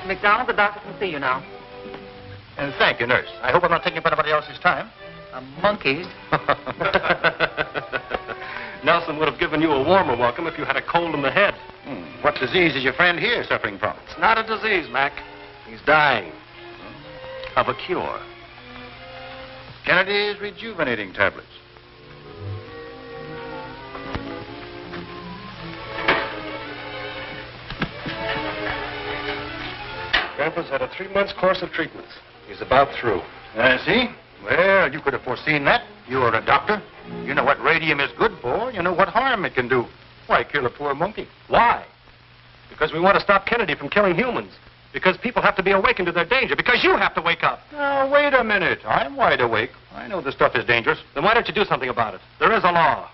McDonald, the doctor can see you now. And thank you, nurse. I hope I'm not taking up anybody else's time. A monkey's. Nelson would have given you a warmer welcome if you had a cold in the head. What disease is your friend here suffering from? It's not a disease, Mac. He's dying of a cure. Kennedy's rejuvenating tablets. Grandpa's had a 3-month course of treatments. He's about through. See? Well, you could have foreseen that. You're a doctor. You know what radium is good for. You know what harm it can do. Why kill a poor monkey? Why? Because we want to stop Kennedy from killing humans. Because people have to be awakened to their danger. Because you have to wake up. Now, wait a minute. I'm wide awake. I know the stuff is dangerous. Then why don't you do something about it? There is a law.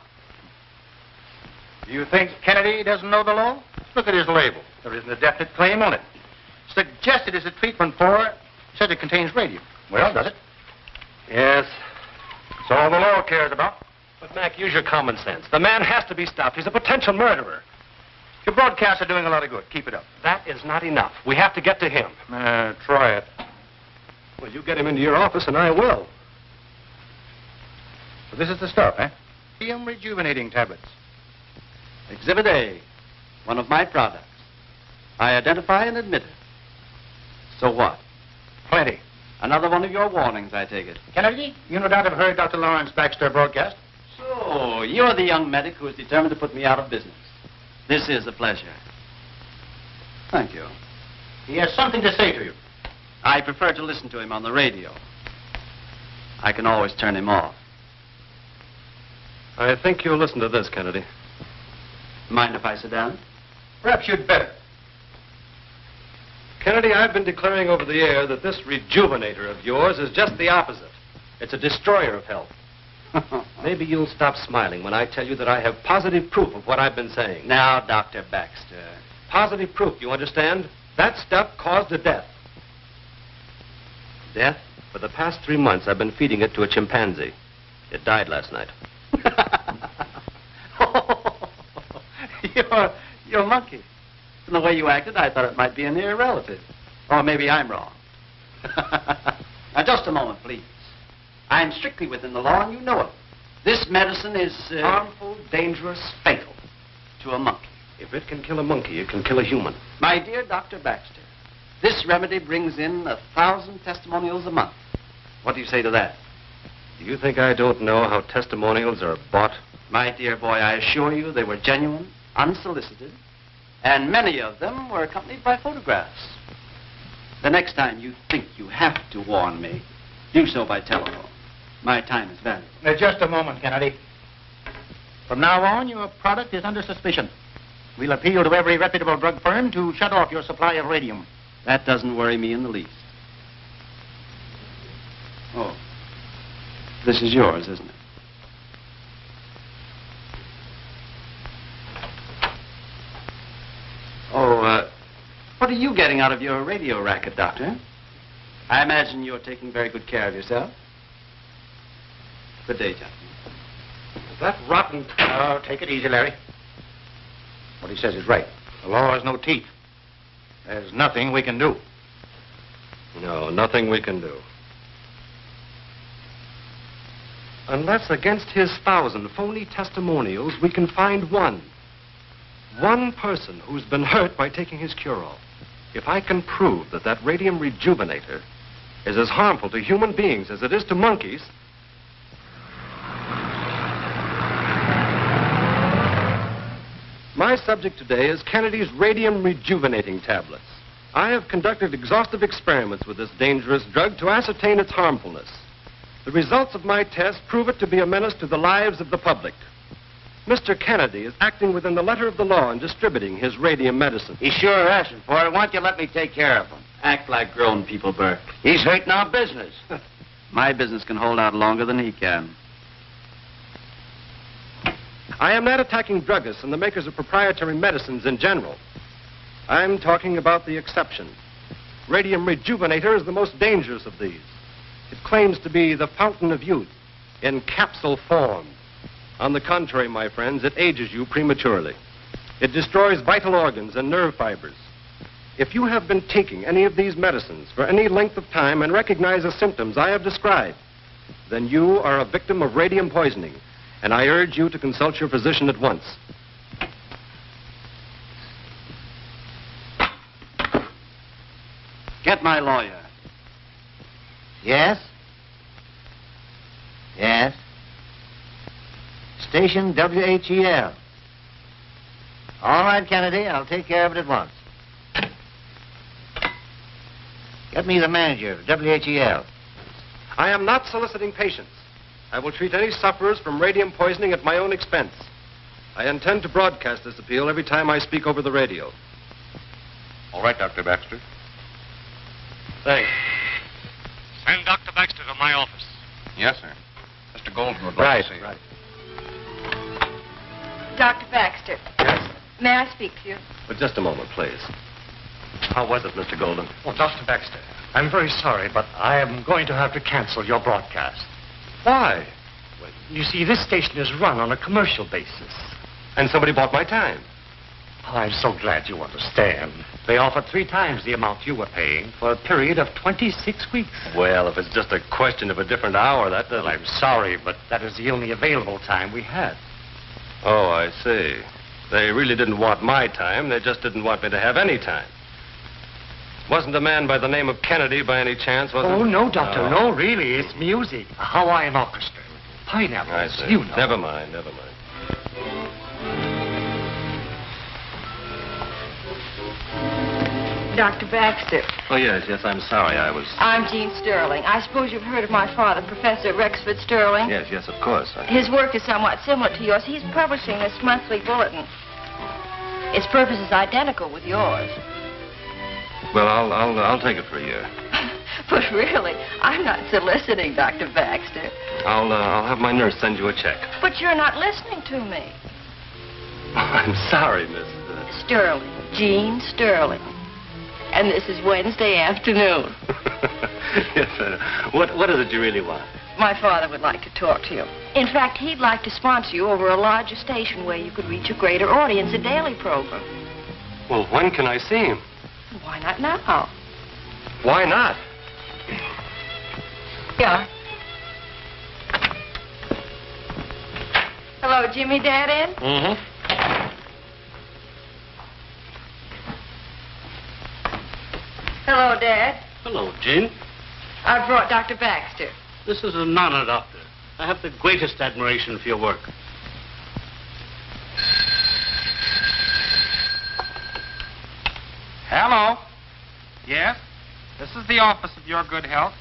Do you think Kennedy doesn't know the law? Look at his label. There isn't a definite claim on it. Suggested as a treatment for, said it contains radium. Well, does it? Yes. That's all the law cares about. But, Mac, use your common sense. The man has to be stopped. He's a potential murderer. Your broadcasts are doing a lot of good. Keep it up. That is not enough. We have to get to him. Try it. Well, you get him into your office, and I will. So this is the stuff, eh? Radium rejuvenating tablets. Exhibit A, one of my products. I identify and admit it. So what? Plenty. Another one of your warnings, I take it. Kennedy, you no doubt have heard Dr. Lawrence Baxter broadcast. So, you're the young medic who is determined to put me out of business. This is a pleasure. Thank you. He has something to say to you. I prefer to listen to him on the radio. I can always turn him off. I think you'll listen to this, Kennedy. Mind if I sit down? Perhaps you'd better. Kennedy, I've been declaring over the air that this rejuvenator of yours is just the opposite. It's a destroyer of health. Maybe you'll stop smiling when I tell you that I have positive proof of what I've been saying. Now, Dr. Baxter. Positive proof, you understand? That stuff caused a death. Death? For the past 3 months, I've been feeding it to a chimpanzee. It died last night. You're a monkey. From the way you acted, I thought it might be a near relative. Or maybe I'm wrong. Now, just a moment, please. I'm strictly within the law, and you know it. This medicine is harmful, dangerous, fatal. To a monkey. If it can kill a monkey, it can kill a human. My dear Dr. Baxter, this remedy brings in 1,000 testimonials a month. What do you say to that? Do you think I don't know how testimonials are bought? My dear boy, I assure you they were genuine, unsolicited, and many of them were accompanied by photographs. The next time you think you have to warn me, do so by telephone. My time is valuable. Just a moment, Kennedy. From now on, your product is under suspicion. We'll appeal to every reputable drug firm to shut off your supply of radium. That doesn't worry me in the least. Oh, this is yours, isn't it? Oh, what are you getting out of your radio racket, Doctor? I imagine you're taking very good care of yourself. Good day, gentlemen. That rotten... Oh, take it easy, Larry. What he says is right. The law has no teeth. There's nothing we can do. No, nothing we can do. Unless against his 1,000 phony testimonials, we can find one. One person who's been hurt by taking his cure-all. If I can prove that that radium rejuvenator is as harmful to human beings as it is to monkeys... My subject today is Kennedy's radium rejuvenating tablets. I have conducted exhaustive experiments with this dangerous drug to ascertain its harmfulness. The results of my tests prove it to be a menace to the lives of the public. Mr. Kennedy is acting within the letter of the law in distributing his radium medicine. He's sure asking for it. Why don't you let me take care of him? Act like grown people, Burke. He's hurting our business. My business can hold out longer than he can. I am not attacking druggists and the makers of proprietary medicines in general. I'm talking about the exception. Radium rejuvenator is the most dangerous of these. It claims to be the fountain of youth in capsule form. On the contrary, my friends, it ages you prematurely. It destroys vital organs and nerve fibers. If you have been taking any of these medicines for any length of time and recognize the symptoms I have described, then you are a victim of radium poisoning, and I urge you to consult your physician at once. Get my lawyer. Yes? Yes? Station WHEL. All right, Kennedy, I'll take care of it at once. Get me the manager of WHEL. I am not soliciting patients. I will treat any sufferers from radium poisoning at my own expense. I intend to broadcast this appeal every time I speak over the radio. All right, Dr. Baxter. Thanks. Send Dr. Baxter to my office. Yes, sir. Mr. Goldman would like to see you. Right. Dr. Baxter. Yes? May I speak to you? But just a moment, please. How was it, Mr. Golden? Well, Dr. Baxter, I'm very sorry, but I am going to have to cancel your broadcast. Why? Well, you see, this station is run on a commercial basis. And somebody bought my time. Oh, I'm so glad you understand. They offered 3 times the amount you were paying for a period of 26 weeks. Well, if it's just a question of a different hour, that doesn't... Well, I'm sorry, but that is the only available time we had. Oh, I see. They really didn't want my time. They just didn't want me to have any time. Wasn't a man by the name of Kennedy by any chance, was it? Oh, no, Doctor, no, really. It's music. A Hawaiian orchestra. Pineapples, I see. you know. Never mind, never mind. Dr. Baxter. Oh, yes, I'm sorry. I'm Jean Sterling. I suppose you've heard of my father, Professor Rexford Sterling? Yes, of course. His work is somewhat similar to yours. He's publishing this monthly bulletin. Its purpose is identical with yours. Well, I'll take it for a year. But really, I'm not soliciting, Dr. Baxter. I'll have my nurse send you a check. But you're not listening to me. I'm sorry, Miss... Sterling. Jean Sterling. And this is Wednesday afternoon. Yes, what is it you really want? My father would like to talk to you. In fact, he'd like to sponsor you over a larger station where you could reach a greater audience, a daily program. Well, when can I see him? Why not now? Why not? Yeah. Hello, Jimmy, Dad in? Mm-hmm. Hello, Dad. Hello, Jean. I brought Dr. Baxter. This is an honor, Doctor. I have the greatest admiration for your work. Hello. Yes? This is the office of Your Good Health.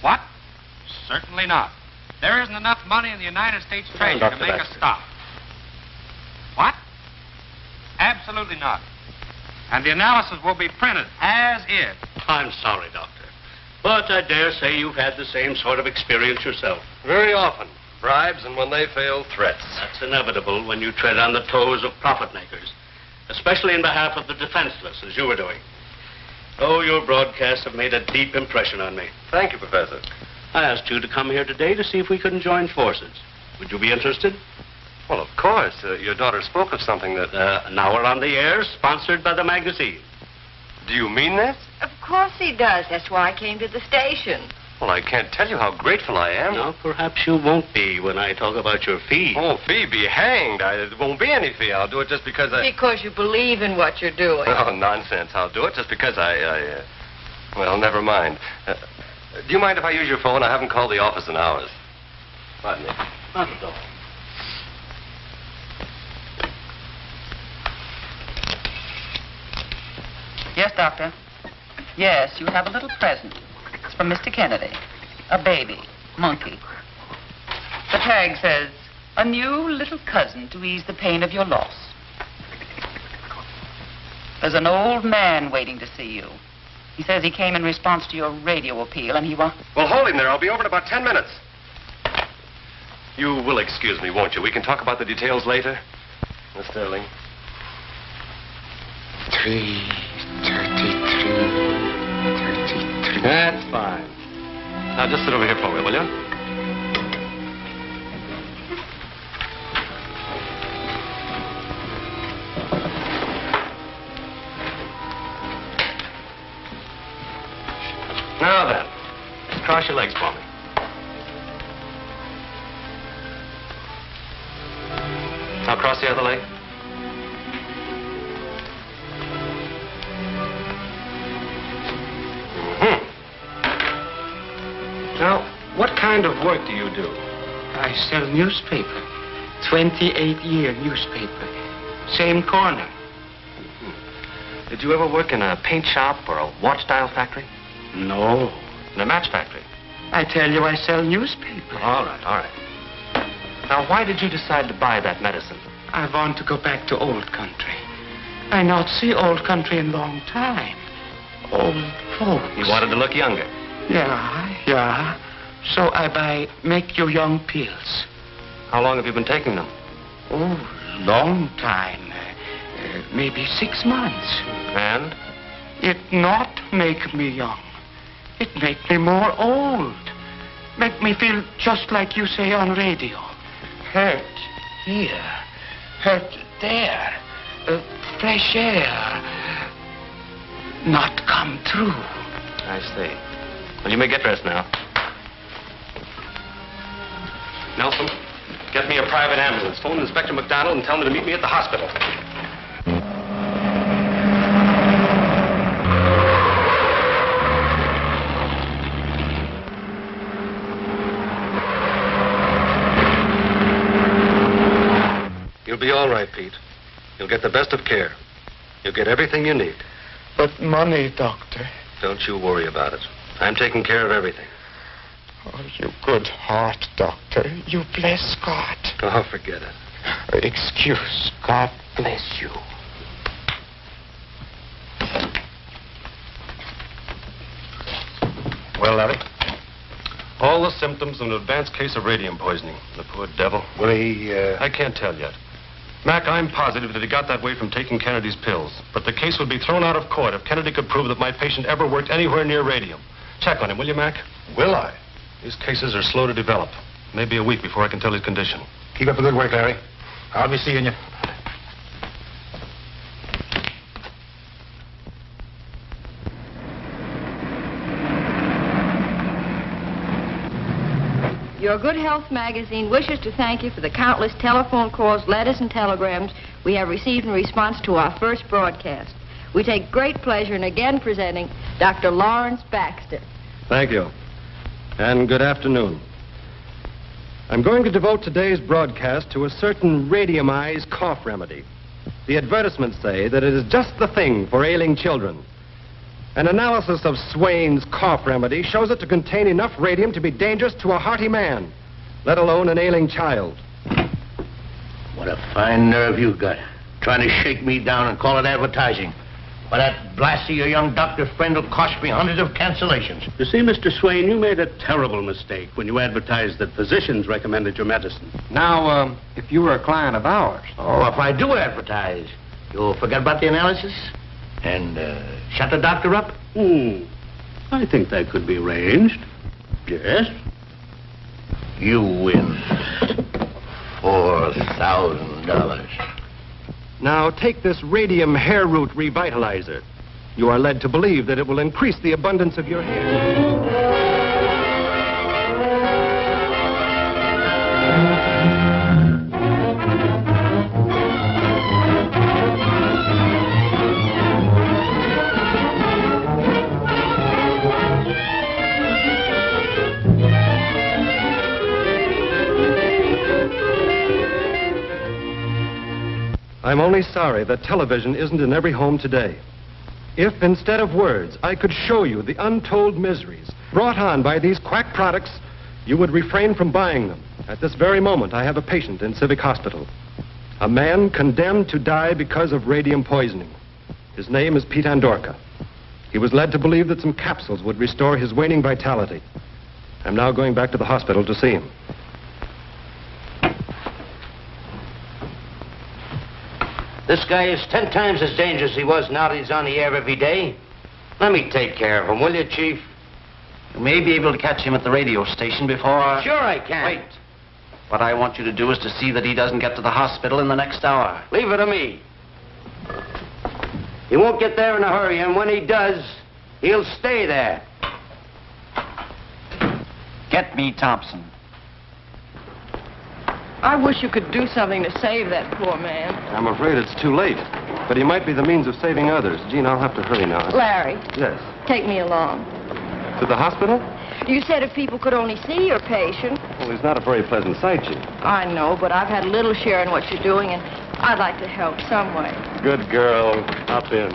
What? Certainly not. There isn't enough money in the United States Treasury to make a stop. What? Absolutely not. And the analysis will be printed as is. I'm sorry, Doctor. But I dare say you've had the same sort of experience yourself. Very often. Bribes, and when they fail, threats. That's inevitable when you tread on the toes of profit makers, especially in behalf of the defenseless, as you were doing. Oh, your broadcasts have made a deep impression on me. Thank you, Professor. I asked you to come here today to see if we couldn't join forces. Would you be interested? Well, of course. Your daughter spoke of something that... Now we're on the air, sponsored by the magazine. Do you mean that? Of course he does. That's why I came to the station. Well, I can't tell you how grateful I am. Now, perhaps you won't be when I talk about your fee. Oh, fee be hanged. There won't be any fee. I'll do it just because I... Because you believe in what you're doing. Oh, nonsense. I'll do it just because well, never mind. Do you mind if I use your phone? I haven't called the office in hours. Pardon me. Not at all. Yes, Doctor. Yes, you have a little present. It's from Mr. Kennedy. A baby. Monkey. The tag says, a new little cousin to ease the pain of your loss. There's an old man waiting to see you. He says he came in response to your radio appeal, and he wants... Well, hold him there. I'll be over in about 10 minutes. You will excuse me, won't you? We can talk about the details later. Miss Sterling. 3:33. That's fine. Now, just sit over here for me, will you? Now then, cross your legs for me. Now cross the other leg. Now, what kind of work do you do? I sell newspaper. 28-year newspaper. Same corner. Did you ever work in a paint shop or a watch dial factory? No. In a match factory? I tell you, I sell newspaper. All right, all right. Now, why did you decide to buy that medicine? I want to go back to old country. I not see old country in long time. Old folks. You wanted to look younger. Yeah. So I make you young pills. How long have you been taking them? Oh, long time. Maybe 6 months. And? It not make me young. It make me more old. Make me feel just like you say on radio. Hurt here. Hurt there. Fresh air. Not come through. I see. Well, you may get dressed now. Nelson, get me a private ambulance. Phone Inspector McDonald and tell him to meet me at the hospital. You'll be all right, Pete. You'll get the best of care. You'll get everything you need. But money, doctor. Don't you worry about it. I'm taking care of everything. Oh, you good heart, doctor. You bless God. Oh, forget it. Excuse. God bless you. Well, Larry? All the symptoms of an advanced case of radium poisoning. The poor devil. Will he, I can't tell yet. Mac, I'm positive that he got that way from taking Kennedy's pills. But the case would be thrown out of court if Kennedy could prove that my patient ever worked anywhere near radium. Check on him, will you, Mac? will I? These cases are slow to develop. Maybe a week before I can tell his condition. Keep up the good work, Larry. I'll be seeing you. Your Good Health magazine wishes to thank you for the countless telephone calls, letters, and telegrams we have received in response to our first broadcast. We take great pleasure in again presenting Dr. Lawrence Baxter. Thank you. And good afternoon. I'm going to devote today's broadcast to a certain radiumized cough remedy. The advertisements say that it is just the thing for ailing children. An analysis of Swain's cough remedy shows it to contain enough radium to be dangerous to a hearty man, let alone an ailing child. What a fine nerve you've got. Trying to shake me down and call it advertising. Why, that blasty your young doctor friend will cost me hundreds of cancellations. You see, Mr. Swain, you made a terrible mistake when you advertised that physicians recommended your medicine. Now, if you were a client of ours. Oh, if I do advertise, you'll forget about the analysis? And, shut the doctor up? I think that could be arranged. Yes. You win $4,000. Now, take this radium hair root revitalizer. You are led to believe that it will increase the abundance of your hair. I'm only sorry that television isn't in every home today. If, instead of words, I could show you the untold miseries brought on by these quack products, you would refrain from buying them. At this very moment, I have a patient in Civic Hospital. A man condemned to die because of radium poisoning. His name is Pete Andorka. He was led to believe that some capsules would restore his waning vitality. I'm now going back to the hospital to see him. This guy is 10 times as dangerous as he was now that he's on the air every day. Let me take care of him, will you, Chief? You may be able to catch him at the radio station before... Sure I can. Wait. What I want you to do is to see that he doesn't get to the hospital in the next hour. Leave it to me. He won't get there in a hurry, and when he does, he'll stay there. Get me Thompson. I wish you could do something to save that poor man. I'm afraid it's too late. But he might be the means of saving others. Jean, I'll have to hurry now. Larry, Yes. take me along. To the hospital? You said if people could only see your patient. Well, he's not a very pleasant sight, Jean. I know, but I've had a little share in what you're doing, and I'd like to help some way. Good girl. Hop in.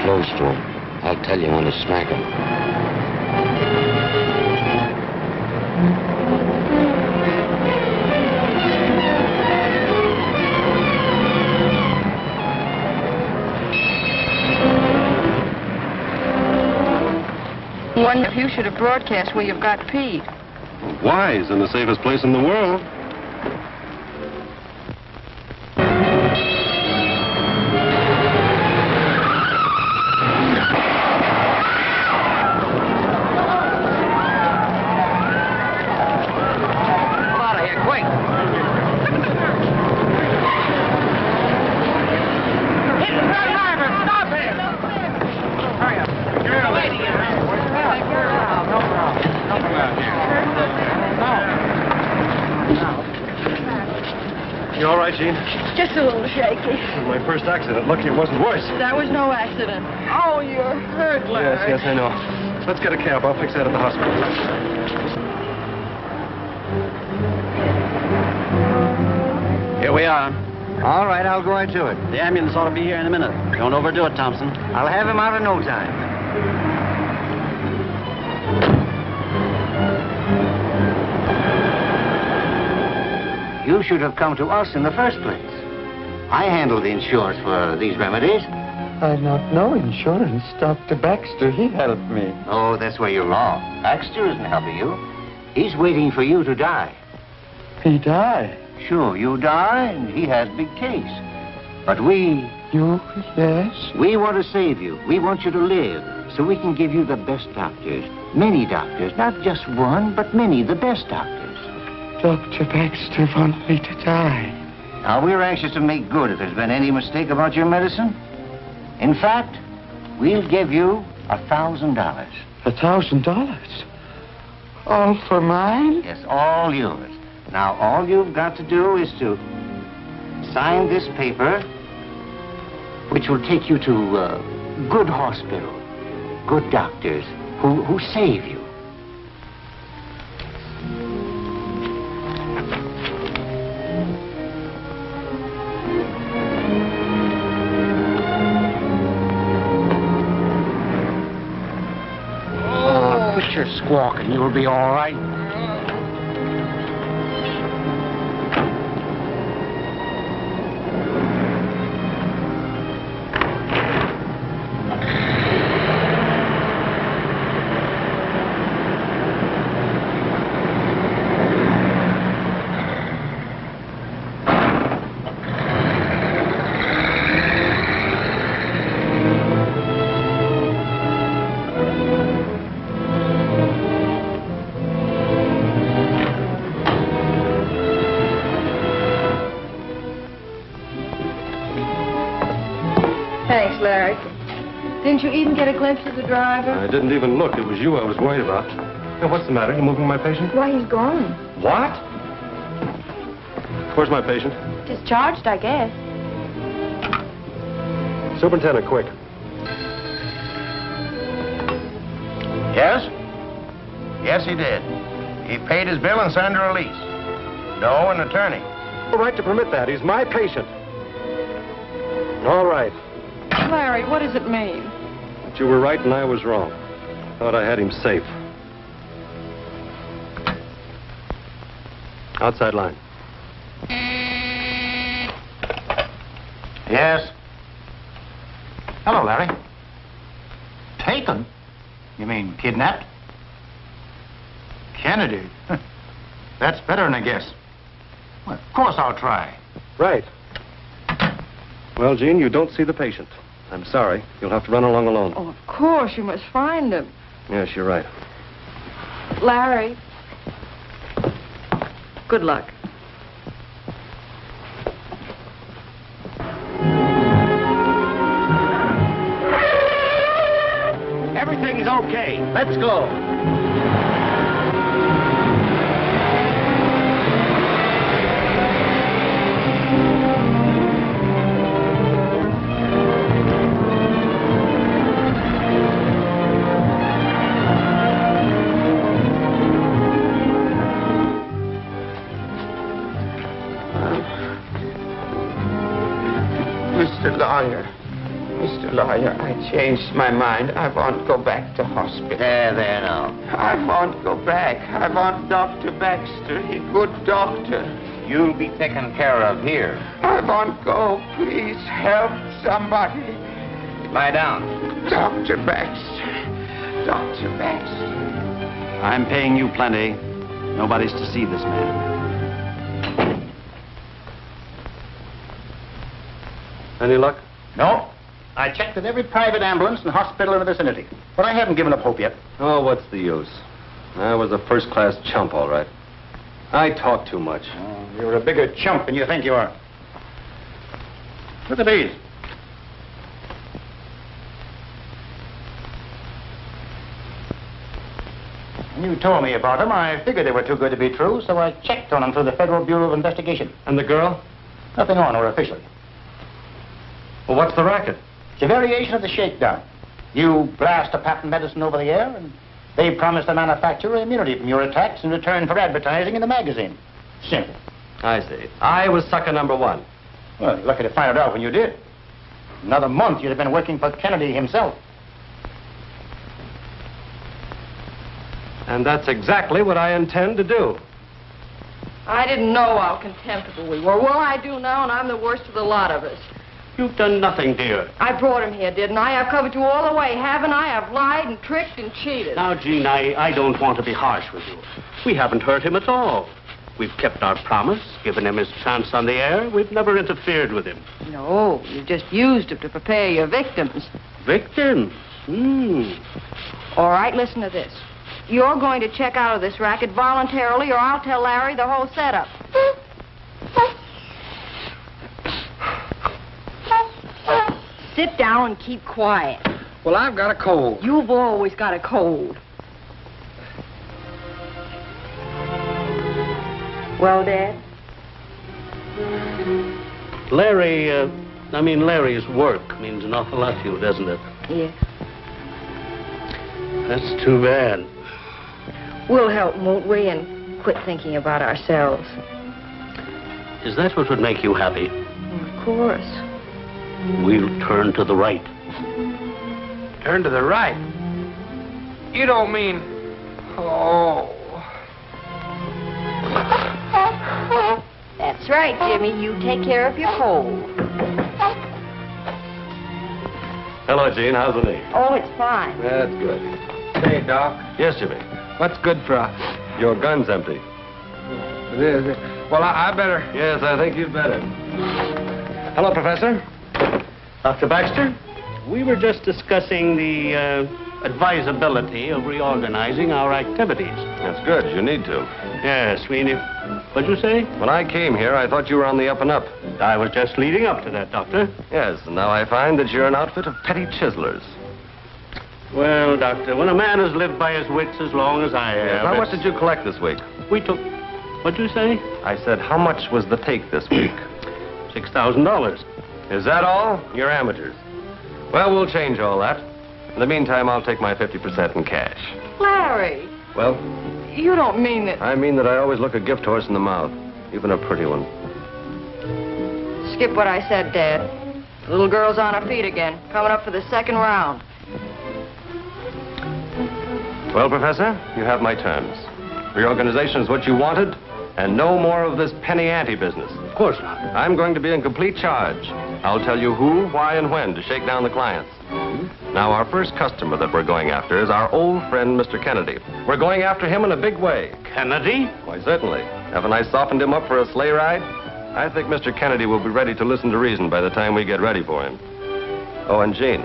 Close to him. I'll tell you when to smack him. Wonder if you should have broadcast where you've got Pete. Why? He's in the safest place in the world. You all right, Jean? Just a little shaky. My first accident. Lucky it wasn't worse. That was no accident. Oh, you're hurt, Larry. Yes, I know. Let's get a cab. I'll fix that at the hospital. Here we are. All right, I'll go into it. The ambulance ought to be here in a minute. Don't overdo it, Thompson. I'll have him out in no time. You should have come to us in the first place. I handle the insurance for these remedies. I not know insurance. Dr. Baxter, he helped me. Oh, that's where you're wrong. Baxter isn't helping you. He's waiting for you to die. He died. Sure, you die, and he has big case. But we Yes? want to save you. We want you to live, so we can give you the best doctors. Many doctors, not just one, but many, the best doctors. Dr. Baxter wants me to die. Now, we're anxious to make good if there's been any mistake about your medicine. In fact, we'll give you $1,000. $1,000? All for mine? Yes, all yours. Now, all you've got to do is to sign this paper, which will take you to a good hospital, good doctors who save you. Oh, quit your squawking. You'll be all right. Thanks, Larry. Didn't you even get a glimpse of the driver? I didn't even look. It was you I was worried about. Hey, what's the matter? You moving my patient? Why, he's gone. What? Where's my patient? Discharged, I guess. Superintendent, quick. Yes? Yes, he did. He paid his bill and signed a release. No, an attorney. No right to permit that. He's my patient. All right. Larry, what does it mean? But you were right and I was wrong. Thought I had him safe. Outside line. Yes? Hello, Larry. Taken? You mean kidnapped? Kennedy? That's better than a guess. Well, of course I'll try. Right. Well, Jean, you don't see the patient. I'm sorry. You'll have to run along alone. Oh, of course, you must find him. Yes, you're right. Larry. Good luck. Everything's okay. Let's go. Mr. Lawyer, I changed my mind. I won't go back to hospital. There now. I won't go back. I want Dr. Baxter. He good doctor. You'll be taken care of here. I won't go. Please help somebody. Lie down. Dr. Baxter. Dr. Baxter. I'm paying you plenty. Nobody's to see this man. Any luck? No. I checked with every private ambulance and hospital in the vicinity, but I haven't given up hope yet. Oh, what's the use? I was a first-class chump, all right. I talk too much. Oh, you're a bigger chump than you think you are. Look at these. When you told me about them, I figured they were too good to be true, so I checked on them through the Federal Bureau of Investigation. And the girl? Nothing on her officially. Well, what's the racket? It's a variation of the shakedown. You blast a patent medicine over the air, and they promise the manufacturer immunity from your attacks in return for advertising in the magazine. Simple. I see. I was sucker number one. Well, you're lucky to find it out when you did. Another month, you'd have been working for Kennedy himself. And that's exactly what I intend to do. I didn't know how contemptible we were. Well, I do now, and I'm the worst of the lot of us. You've done nothing, dear. I brought him here, didn't I? I've covered you all the way, haven't I? I've lied and tricked and cheated. Now, Jean, I don't want to be harsh with you. We haven't hurt him at all. We've kept our promise, given him his chance on the air. We've never interfered with him. No, you just used him to prepare your victims. Victims? All right, listen to this. You're going to check out of this racket voluntarily, or I'll tell Larry the whole setup. Sit down and keep quiet. Well, I've got a cold. You've always got a cold. Well, Dad? Larry's work means an awful lot to you, doesn't it? Yes. That's too bad. We'll help, won't we, and quit thinking about ourselves. Is that what would make you happy? Of course. We'll turn to the right. Turn to the right. You don't mean... Oh. That's right, Jimmy. You take care of your cold. Hello, Jean. How's the knee? Oh, it's fine. That's good. Say, Doc, Yes, Jimmy. what's good for a... Your gun's empty. Well, I better... Yes, I think you'd better. Hello, Professor. Dr. Baxter, we were just discussing the advisability of reorganizing our activities. That's good. You need to. Yes, we need... What'd you say? When I came here, I thought you were on the up and up. I was just leading up to that, Doctor. Yes, and now I find that you're an outfit of petty chiselers. Well, Doctor, when a man has lived by his wits as long as I have... How much did you collect this week? We took... What'd you say? I said, how much was the take this week? $6,000. Is that all? You're amateurs. Well, we'll change all that. In the meantime, I'll take my 50% in cash. Larry, Well, you don't mean that... I mean that I always look a gift horse in the mouth, even a pretty one. Skip what I said, Dad. The little girl's on her feet again, coming up for the second round. Well, Professor, you have my terms. Reorganization is what you wanted, and no more of this penny ante business. Of course not. I'm going to be in complete charge. I'll tell you who, why, and when to shake down the clients. Now, our first customer that we're going after is our old friend, Mr. Kennedy. We're going after him in a big way. Kennedy? Why, certainly. Haven't I softened him up for a sleigh ride? I think Mr. Kennedy will be ready to listen to reason by the time we get ready for him. Oh, and Jean,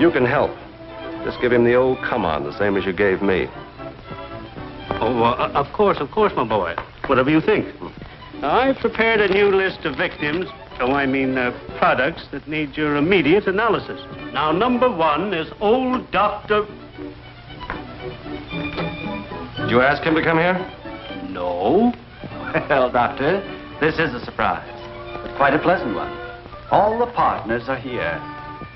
you can help. Just give him the old come on, the same as you gave me. Oh, of course, my boy. Whatever you think. I've prepared a new list of victims, products that need your immediate analysis. Now, number 1 is old Dr. Did you ask him to come here? No. Well, Doctor, this is a surprise, but quite a pleasant one. All the partners are here.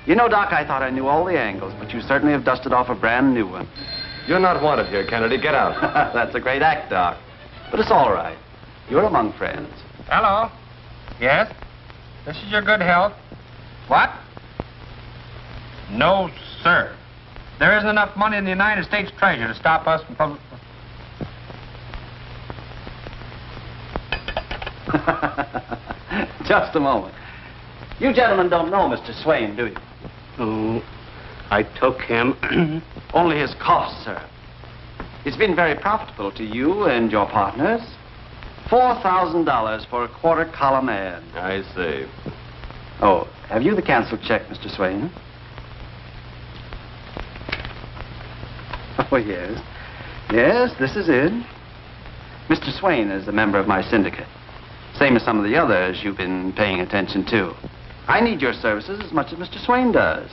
You know, Doc, I thought I knew all the angles, but you certainly have dusted off a brand new one. You're not wanted here, Kennedy. Get out. That's a great act, Doc. But it's all right. You're among friends. Hello? Yes? This is your good health. What? No, sir. There isn't enough money in the United States Treasury to stop us from public... Just a moment. You gentlemen don't know Mr. Swain, do you? Oh, I took him. Only his cost, sir. It's been very profitable to you and your partners. $4,000 for a quarter column ad. I see. Oh, have you the canceled check, Mr. Swain? Oh, yes. Yes, this is it. Mr. Swain is a member of my syndicate. Same as some of the others you've been paying attention to. I need your services as much as Mr. Swain does.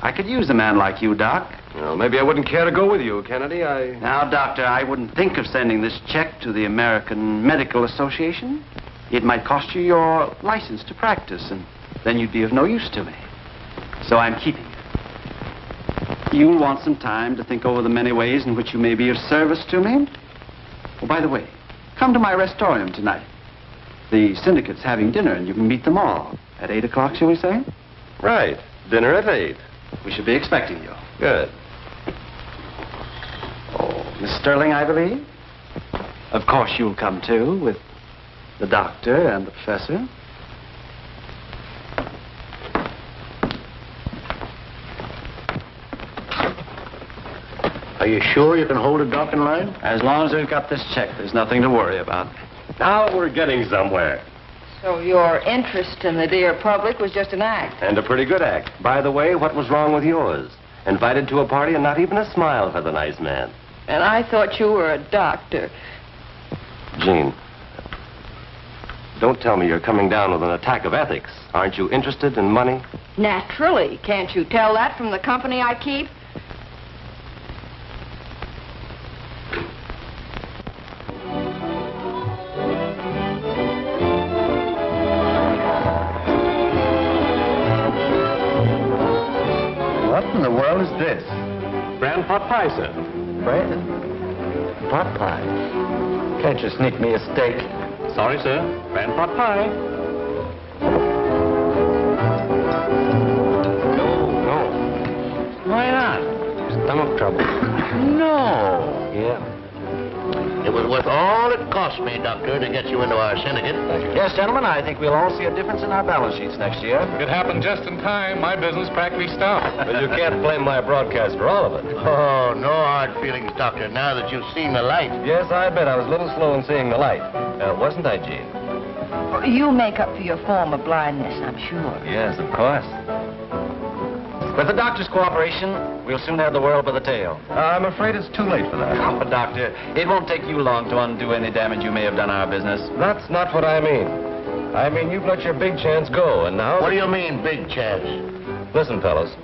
I could use a man like you, Doc. Well, maybe I wouldn't care to go with you, Kennedy. Now, Doctor, I wouldn't think of sending this check to the American Medical Association. It might cost you your license to practice, and then you'd be of no use to me. So I'm keeping it. You'll want some time to think over the many ways in which you may be of service to me. Oh, by the way, come to my restorium tonight. The syndicate's having dinner, and you can meet them all. At 8 o'clock, shall we say? Right. Dinner at 8. We should be expecting you. Good. Oh, Miss Sterling, I believe? Of course you'll come, too, with the doctor and the professor. Are you sure you can hold a dock in line? As long as we've got this check, there's nothing to worry about. Now we're getting somewhere. So your interest in the dear public was just an act? And a pretty good act. By the way, what was wrong with yours? Invited to a party and not even a smile for the nice man. And I thought you were a doctor. Jean, don't tell me you're coming down with an attack of ethics. Aren't you interested in money? Naturally. Can't you tell that from the company I keep? What in the world is this? Bran pot pie, sir. Bread? Pot pie? Can't you sneak me a steak? Sorry, sir. Bran pot pie. No. Why not? Stomach trouble. No. Yeah. It was worth all it cost me, Doctor, to get you into our syndicate. Yes, gentlemen, I think we'll all see a difference in our balance sheets next year. It happened just in time. My business practically stopped. But you can't blame my broadcast for all of it. Oh, no hard feelings, Doctor, now that you've seen the light. Yes, I bet I was a little slow in seeing the light. Wasn't I, Jean? You make up for your former blindness, I'm sure. Yes, of course. With the doctor's cooperation, we'll soon have the world by the tail. I'm afraid it's too late for that. Oh, Doctor, it won't take you long to undo any damage you may have done our business. That's not what I mean. I mean, you've let your big chance go, and now... What do you mean, big chance? Listen, fellas.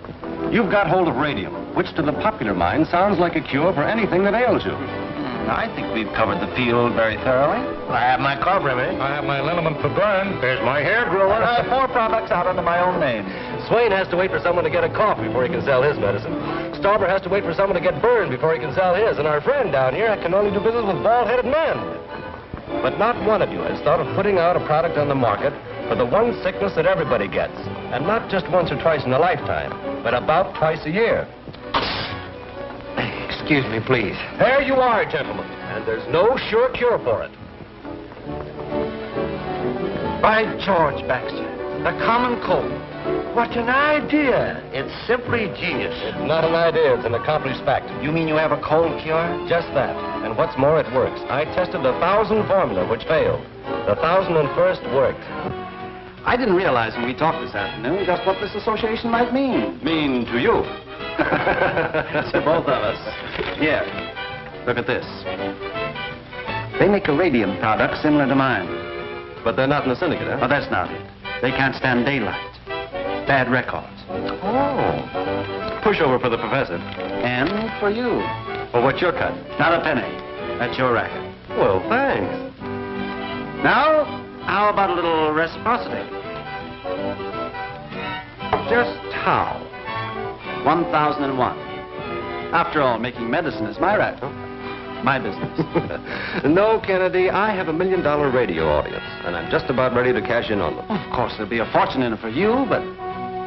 You've got hold of radium, which to the popular mind sounds like a cure for anything that ails you. I think we've covered the field very thoroughly. I have my carb remedy. I have my liniment for burn. There's my hair grower. I have 4 products out under my own name. Swain has to wait for someone to get a cough before he can sell his medicine. Stauber has to wait for someone to get burned before he can sell his. And our friend down here can only do business with bald-headed men. But not one of you has thought of putting out a product on the market for the one sickness that everybody gets. And not just once or twice in a lifetime, but about twice a year. Excuse me, please. There you are, gentlemen. And there's no sure cure for it. By George, Baxter. A common cold. What an idea. It's simply genius. It's not an idea, it's an accomplished fact. You mean you have a cold cure? Just that. And what's more, it works. I tested 1,000 formula, which failed. The 1,001st worked. I didn't realize when we talked this afternoon just what this association might mean. Mean to you. To both of us. Here, look at this. They make a radium product similar to mine. But they're not in the syndicate, huh? Oh, that's not it. They can't stand daylight. Bad records. Oh. Pushover for the professor. And for you. Well, what's your cut? Not a penny. That's your racket. Well, thanks. Now, how about a little reciprocity? Just how? 1,001. After all, making medicine is my racket. My business. No, Kennedy, I have $1 million radio audience, and I'm just about ready to cash in on them. Of course, there'll be a fortune in it for you, but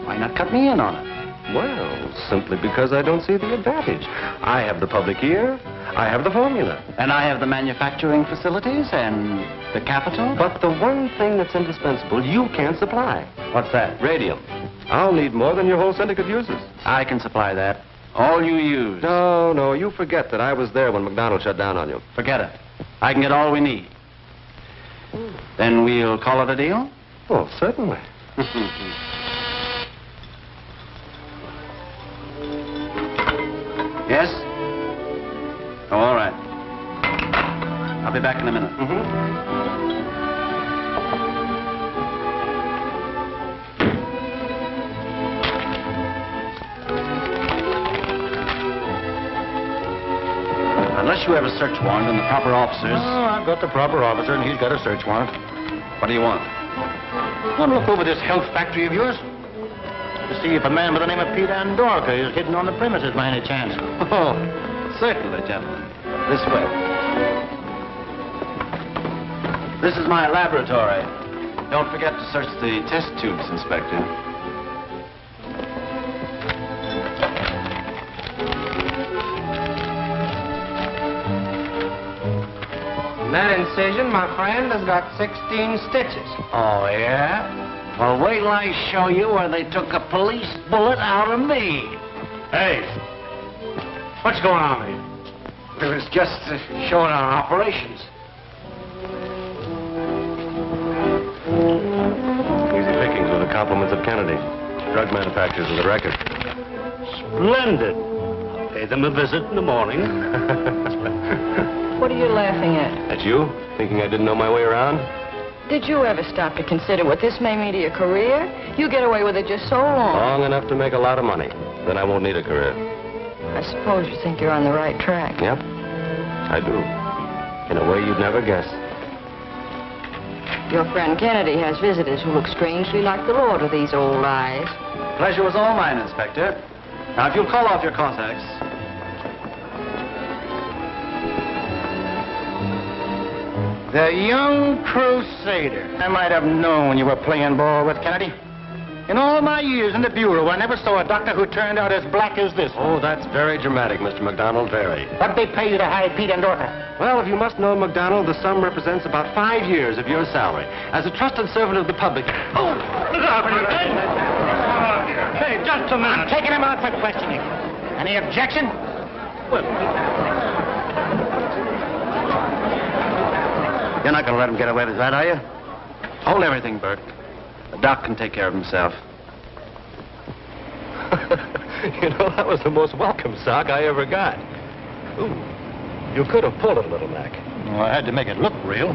why not cut me in on it? Well, simply because I don't see the advantage. I have the public ear, I have the formula. And I have the manufacturing facilities and the capital. But the one thing that's indispensable you can't supply. What's that? Radium. I'll need more than your whole syndicate uses. I can supply that. All you use. No, you forget that I was there when McDonald shut down on you. Forget it. I can get all we need. Then we'll call it a deal? Oh, certainly. Yes? Oh, all right. I'll be back in a minute. Unless you have a search warrant and the proper officers... Oh, I've got the proper officer, and he's got a search warrant. What do you want? Want to look over this health factory of yours? To see if a man by the name of Pete Andorka is hidden on the premises by any chance. Oh, certainly, gentlemen. This way. This is my laboratory. Don't forget to search the test tubes, Inspector. That incision, my friend, has got 16 stitches. Oh, yeah? Well, wait till I show you where they took a police bullet out of me. Hey, what's going on here? It was just showing our operations. Easy pickings with the compliments of Kennedy. Drug manufacturers with a record. Splendid. I'll pay them a visit in the morning. What are you laughing at? At you? Thinking I didn't know my way around? Did you ever stop to consider what this may mean to your career? You get away with it just so long. Long enough to make a lot of money. Then I won't need a career. I suppose you think you're on the right track. Yep, I do. In a way you'd never guess. Your friend Kennedy has visitors who look strangely like the Lord of these old eyes. Pleasure was all mine, Inspector. Now, if you'll call off your contacts... The young crusader. I might have known you were playing ball with Kennedy. In all my years in the Bureau, I never saw a doctor who turned out as black as this. Oh, that's very dramatic, Mr. McDonald, very. What'd they pay you to hide Pete Andorka? Well, if you must know, McDonald, the sum represents about 5 years of your salary. As a trusted servant of the public... Oh, look out! Hey, just a minute. I'm taking him out for questioning. Any objection? You're not going to let him get away with that, are you? Hold everything, Burke. The doc can take care of himself. You know, that was the most welcome sock I ever got. Ooh, you could have pulled it a little, Mac. Well, I had to make it look real.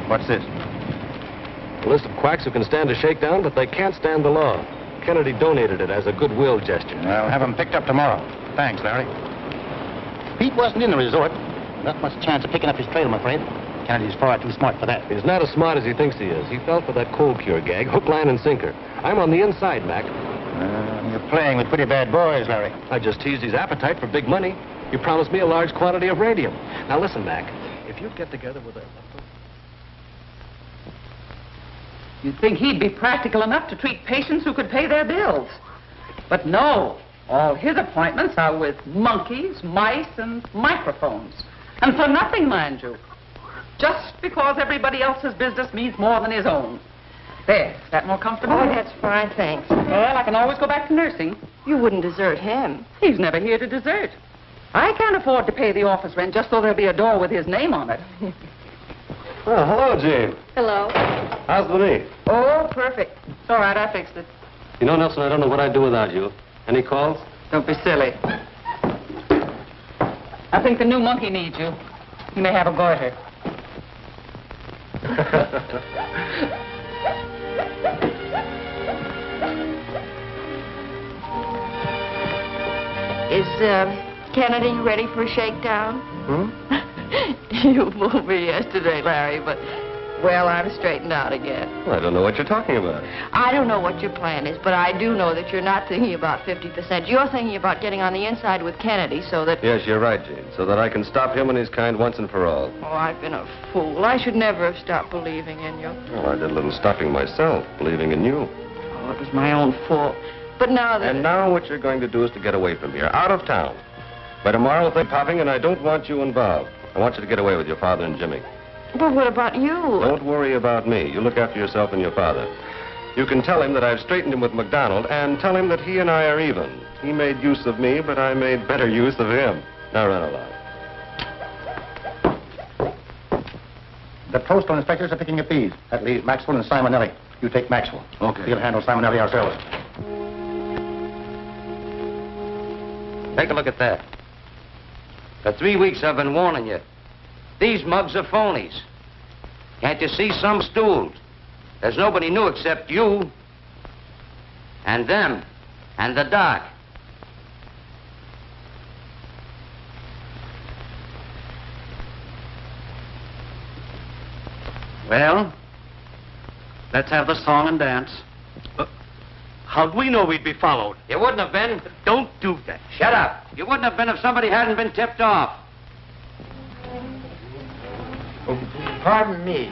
What's this? A list of quacks who can stand a shakedown, but they can't stand the law. Kennedy donated it as a goodwill gesture. I'll have him picked up tomorrow. Thanks, Larry. Pete wasn't in the resort. Not much chance of picking up his trail, I'm afraid. Kennedy's far too smart for that. He's not as smart as he thinks he is. He fell for that cold cure gag, hook, line, and sinker. I'm on the inside, Mac. You're playing with pretty bad boys, Larry. I just teased his appetite for big money. You promised me a large quantity of radium. Now, listen, Mac. If you'd get together with a... You'd think he'd be practical enough to treat patients who could pay their bills. But no. All his appointments are with monkeys, mice, and microphones. And for nothing, mind you. Just because everybody else's business means more than his own. There, is that more comfortable? Oh, that's fine, thanks. Well, I can always go back to nursing. You wouldn't desert him. He's never here to desert. I can't afford to pay the office rent just so there'll be a door with his name on it. Oh, hello, Jane. Hello. How's the knee? Oh, perfect. It's all right, I fixed it. You know, Nelson, I don't know what I'd do without you. Any calls? Don't be silly. I think the new monkey needs you. He may have a goiter. Is Kennedy ready for a shakedown? You fooled me yesterday, Larry, but, well, I'm straightened out again. Well, I don't know what you're talking about. I don't know what your plan is, but I do know that you're not thinking about 50%. You're thinking about getting on the inside with Kennedy so that... Yes, you're right, Jane. So that I can stop him and his kind once and for all. Oh, I've been a fool. I should never have stopped believing in you. Well, I did a little stopping myself, believing in you. Oh, it was my own fault. But now that... And now what you're going to do is to get away from here, out of town. By tomorrow, they're popping, and I don't want you involved. I want you to get away with your father and Jimmy. But what about you? Don't worry about me. You look after yourself and your father. You can tell him that I've straightened him with McDonald, and tell him that he and I are even. He made use of me, but I made better use of him. Now run along. The postal inspectors are picking up these. That leaves Maxwell and Simonelli. You take Maxwell. Okay. We'll handle Simonelli ourselves. Take a look at that. For 3 weeks I've been warning you. These mugs are phonies. Can't you see some stooled? There's nobody new except you and them and the doc. Well, let's have the song and dance. How'd we know we'd be followed? You wouldn't have been. Don't do that. Shut up. You wouldn't have been if somebody hadn't been tipped off. Pardon me.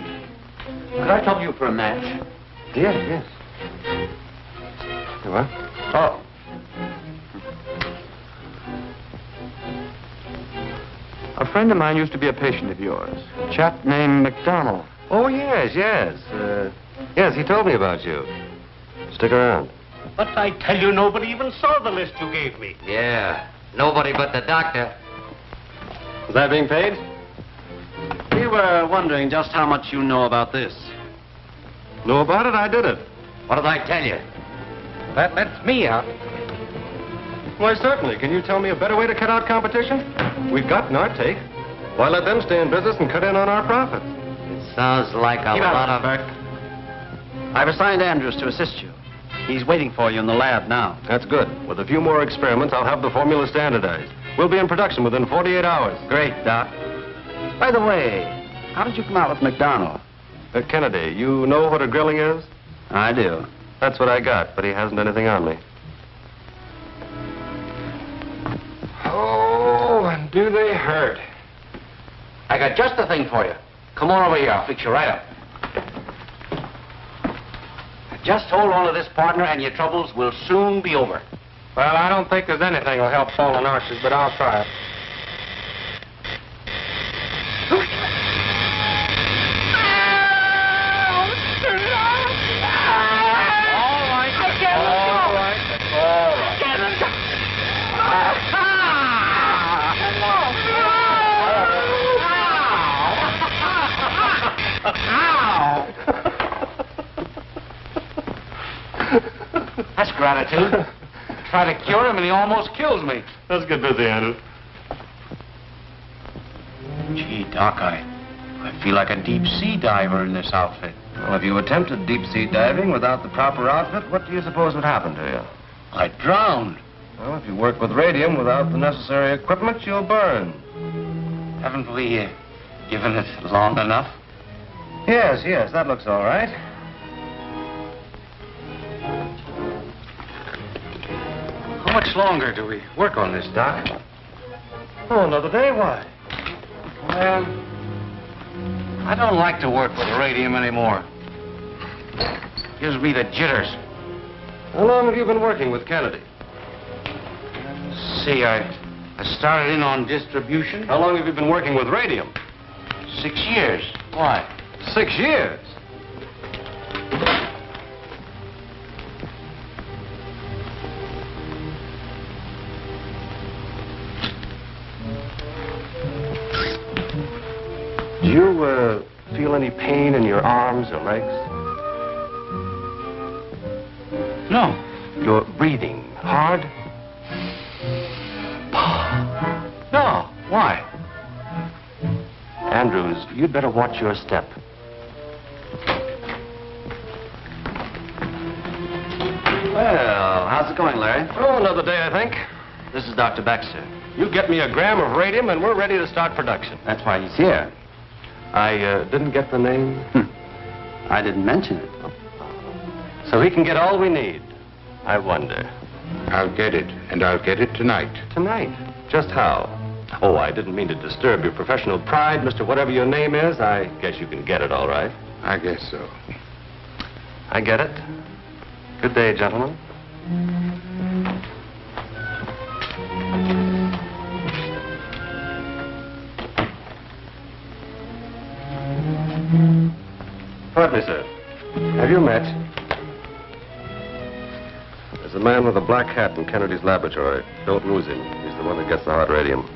Could I trouble you for a match? Yes. You what? Oh. A friend of mine used to be a patient of yours. A chap named McDonald. Oh, yes. Yes, he told me about you. Stick around. But I tell you, nobody even saw the list you gave me. Yeah, nobody but the doctor. Is that being paid? We were wondering just how much you know about this. Know about it? I did it. What did I tell you? That lets me out. Why, certainly. Can you tell me a better way to cut out competition? We've got in our take. Why let them stay in business and cut in on our profits? It sounds like a lot of... I've assigned Andrews to assist you. He's waiting for you in the lab now. That's good. With a few more experiments, I'll have the formula standardized. We'll be in production within 48 hours. Great, Doc. By the way, how did you come out with McDonald? Kennedy, you know what a grilling is? I do. That's what I got, but he hasn't anything on me. Oh, and do they hurt? I got just the thing for you. Come on over here. I'll fix you right up. Just hold on to this, partner, and your troubles will soon be over. Well, I don't think there's anything will help fallen arches, but I'll try it. That's gratitude. Try to cure him and he almost kills me. Let's get busy, Andrew. Gee, Doc, I feel like a deep-sea diver in this outfit. Well, if you attempted deep-sea diving without the proper outfit, what do you suppose would happen to you? I drowned. Well, if you work with radium without the necessary equipment, you'll burn. Haven't we given it long enough? Yes, that looks all right. How much longer do we work on this, Doc? Oh, another day? Why? Well, I don't like to work with radium anymore. Gives me the jitters. How long have you been working with Kennedy? See, I started in on distribution. How long have you been working with radium? 6 years. Why? 6 years. Do you, feel any pain in your arms or legs? No. You're breathing hard? No. Why? Andrews, you'd better watch your step. Well, how's it going, Larry? Oh, another day, I think. This is Dr. Baxter. You get me a gram of radium and we're ready to start production. That's why he's here. I didn't get the name. I didn't mention it. So he can get all we need. I wonder. I'll get it, and I'll get it tonight. Tonight? Just how? Oh, I didn't mean to disturb your professional pride, Mr. Whatever your name is. I guess you can get it all right. I guess so. I get it. Good day, gentlemen. Pardon me, sir. Have you met? There's a man with a black hat in Kennedy's laboratory. Don't lose him. He's the one that gets the hot radium.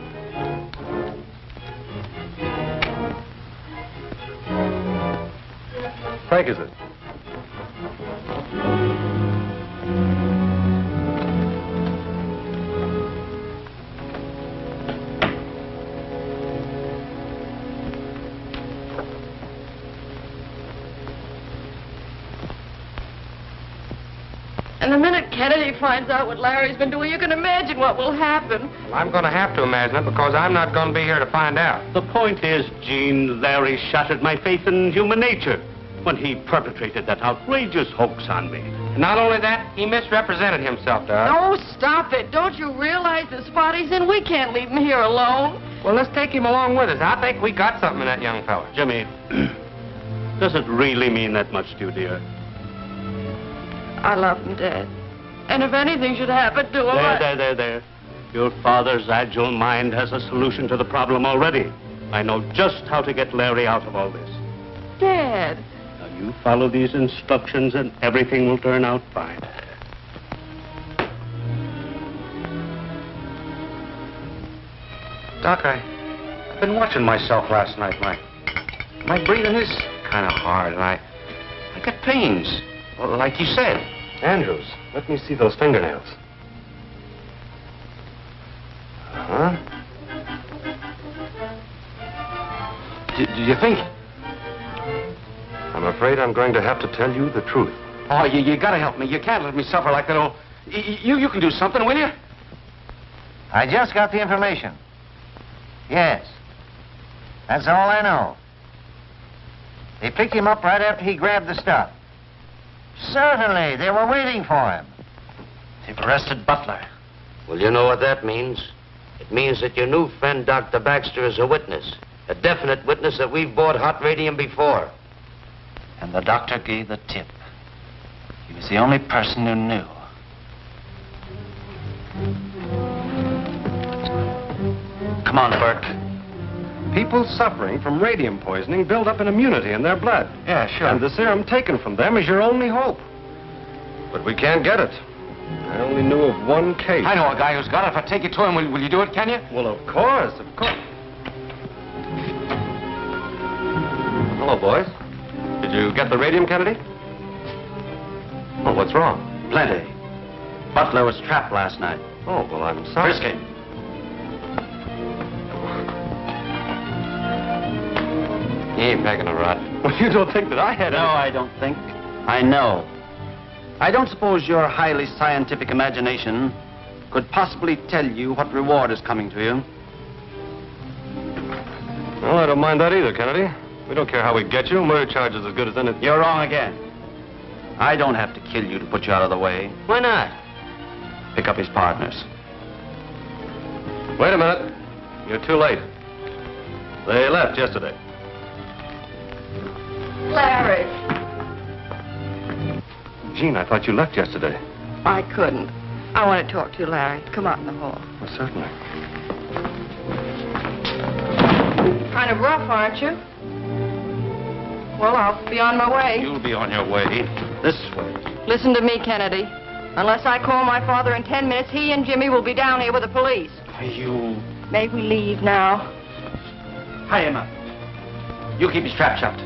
Frank, is it? And the minute Kennedy finds out what Larry's been doing, you can imagine what will happen. Well, I'm going to have to imagine it because I'm not going to be here to find out. The point is, Gene, Larry shattered my faith in human nature when he perpetrated that outrageous hoax on me. Not only that, he misrepresented himself to us. Oh, stop it. Don't you realize the spot he's in? We can't leave him here alone. Well, let's take him along with us. I think we got something in that young fella. Jimmy, does it really mean that much to you, dear? I love him, Dad. And if anything should happen to him, There. Your father's agile mind has a solution to the problem already. I know just how to get Larry out of all this. Dad. Now, you follow these instructions and everything will turn out fine. Doc, I've been watching myself last night. My breathing is kind of hard, and I got pains. Well, like you said. Andrews, let me see those fingernails. Huh? Do you think? I'm afraid I'm going to have to tell you the truth. Oh, you gotta help me. You can't let me suffer like that. Oh, you can do something, will you? I just got the information. Yes. That's all I know. They picked him up right after he grabbed the stuff. Certainly. They were waiting for him. They've arrested Butler. Well, you know what that means? It means that your new friend, Dr. Baxter, is a witness. A definite witness that we've bought hot radium before. And the doctor gave the tip. He was the only person who knew. Come on, Bert. People suffering from radium poisoning build up an immunity in their blood. Yeah, sure. And the serum taken from them is your only hope. But we can't get it. I only knew of one case. I know a guy who's got it. If I take it to him, will you do it, can you? Well, of course, of course. Hello, boys. Did you get the radium, Kennedy? Oh, what's wrong? Plenty. Butler was trapped last night. Oh, well, I'm sorry. Frisky. He ain't packing a rod. Well, you don't think that I had No, I don't think. I know. I don't suppose your highly scientific imagination could possibly tell you what reward is coming to you. Well, I don't mind that either, Kennedy. We don't care how we get you. Murder charge is as good as anything. You're wrong again. I don't have to kill you to put you out of the way. Why not? Pick up his partners. Wait a minute. You're too late. They left yesterday. Larry. Gene, I thought you left yesterday. I couldn't. I want to talk to you, Larry. Come out in the hall. Well, certainly. Kind of rough, aren't you? Well, I'll be on my way. You'll be on your way. This way. Listen to me, Kennedy. Unless I call my father in 10 minutes, he and Jimmy will be down here with the police. You... May we leave now? Hi, Emma. You keep his trap shut.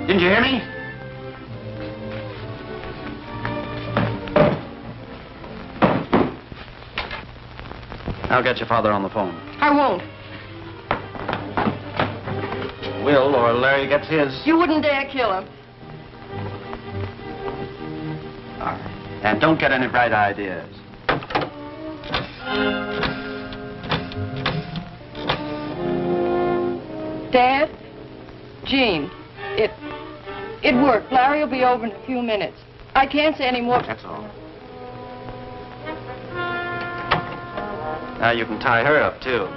Didn't you hear me? I'll get your father on the phone. I won't. Will, or Larry gets his. You wouldn't dare kill him. All right. And don't get any bright ideas. Dad? Jean, it worked. Larry will be over in a few minutes. I can't say any more. That's all. Now you can tie her up, too.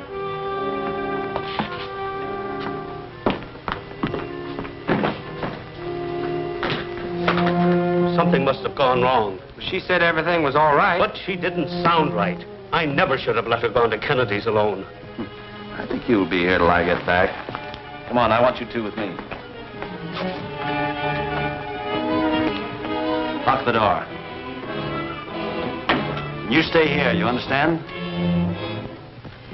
Something must have gone wrong. She said everything was all right. But she didn't sound right. I never should have let her go to Kennedy's alone. I think you'll be here till I get back. Come on, I want you two with me. Lock the door. You stay here, you understand?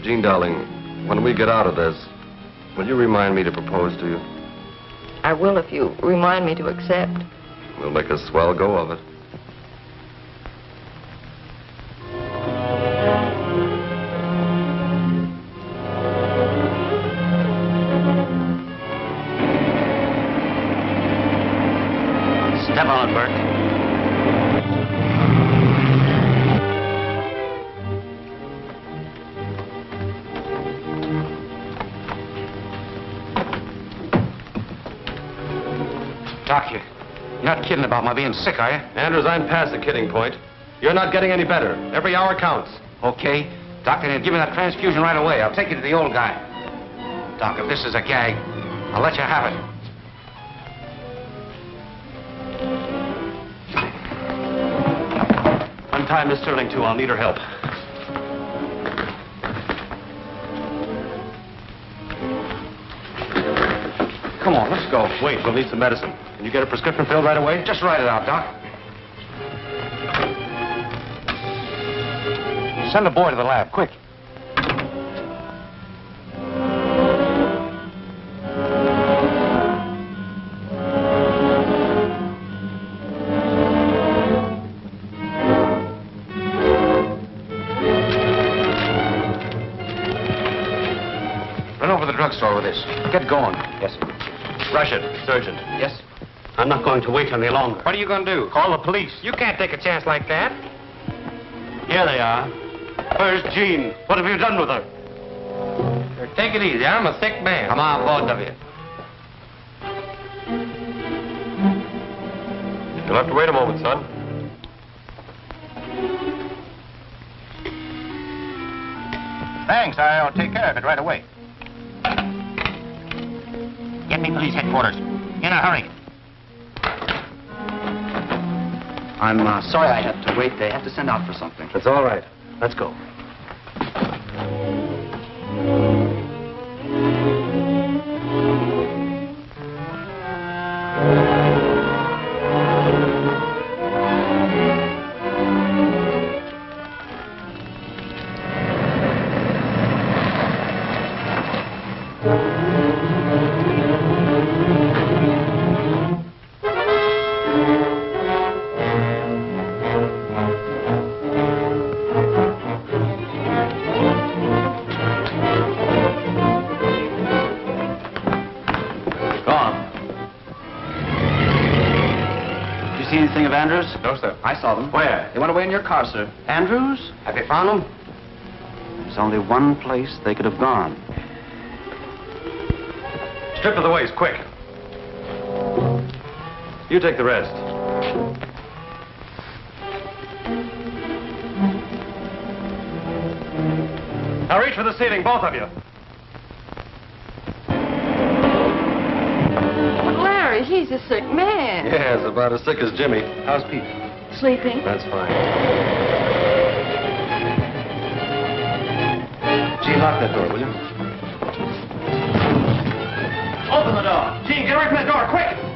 Jean, darling, when we get out of this, will you remind me to propose to you? I will if you remind me to accept. We'll make a swell go of it. Step on it, Burke. Doc, you're not kidding about my being sick, are you? Andrews, I'm past the kidding point. You're not getting any better. Every hour counts. Okay. Doctor, give me that transfusion right away. I'll take you to the old guy. Doc, if this is a gag, I'll let you have it. Untie Miss Sterling, too. I'll need her help. Come on, let's go. Wait, we'll need some medicine. Can you get a prescription filled right away? Just write it out, Doc. Send a boy to the lab, quick. Run over to the drugstore with this. Get going. Yes, sir. Rush it. It's urgent. Yes? I'm not going to wait any longer. What are you going to do? Call the police. You can't take a chance like that. Here they are. Where's Jean? What have you done with her? Take it easy. I'm a sick man. Come on, both of you. You'll have to wait a moment, son. Thanks. I'll take care of it right away. Get me police headquarters. In a hurry. I'm sorry I had to wait. They had to send out for something. It's all right. Let's go. Of Andrews? No, sir. I saw them. Where? They went away in your car, sir. Andrews? Have you found them? There's only one place they could have gone. Strip of the waist, quick. You take the rest. Now reach for the ceiling, both of you. Larry, he's a sick man. Yes, about as sick as Jimmy. How's Pete? Sleeping. That's fine. Gene, lock that door, will you? Open the door. Gene, get away from that door, quick!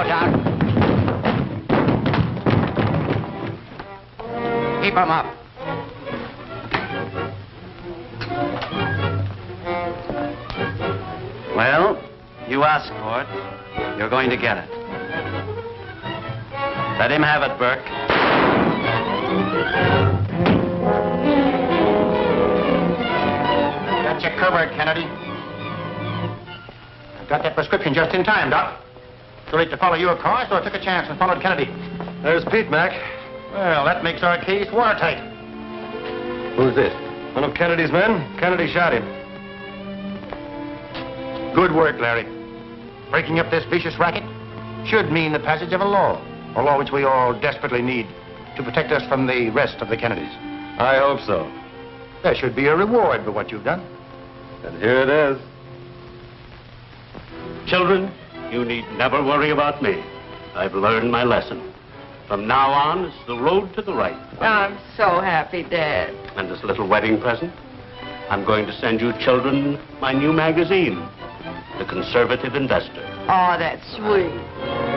go, Doc. Keep him up. Well, you asked for it. You're going to get it. Let him have it, Burke. Got you covered, Kennedy. Got that prescription just in time, Doc. Too late to follow your car, so I took a chance and followed Kennedy. There's Pete, Mac. Well, that makes our case watertight. Who's this? One of Kennedy's men? Kennedy shot him. Good work, Larry. Breaking up this vicious racket should mean the passage of a law which we all desperately need to protect us from the rest of the Kennedys. I hope so. There should be a reward for what you've done. And here it is. Children, you need never worry about me. I've learned my lesson. From now on, it's the road to the right. I'm so happy, Dad. And this little wedding present, I'm going to send you children my new magazine, The Conservative Investor. Oh, that's sweet.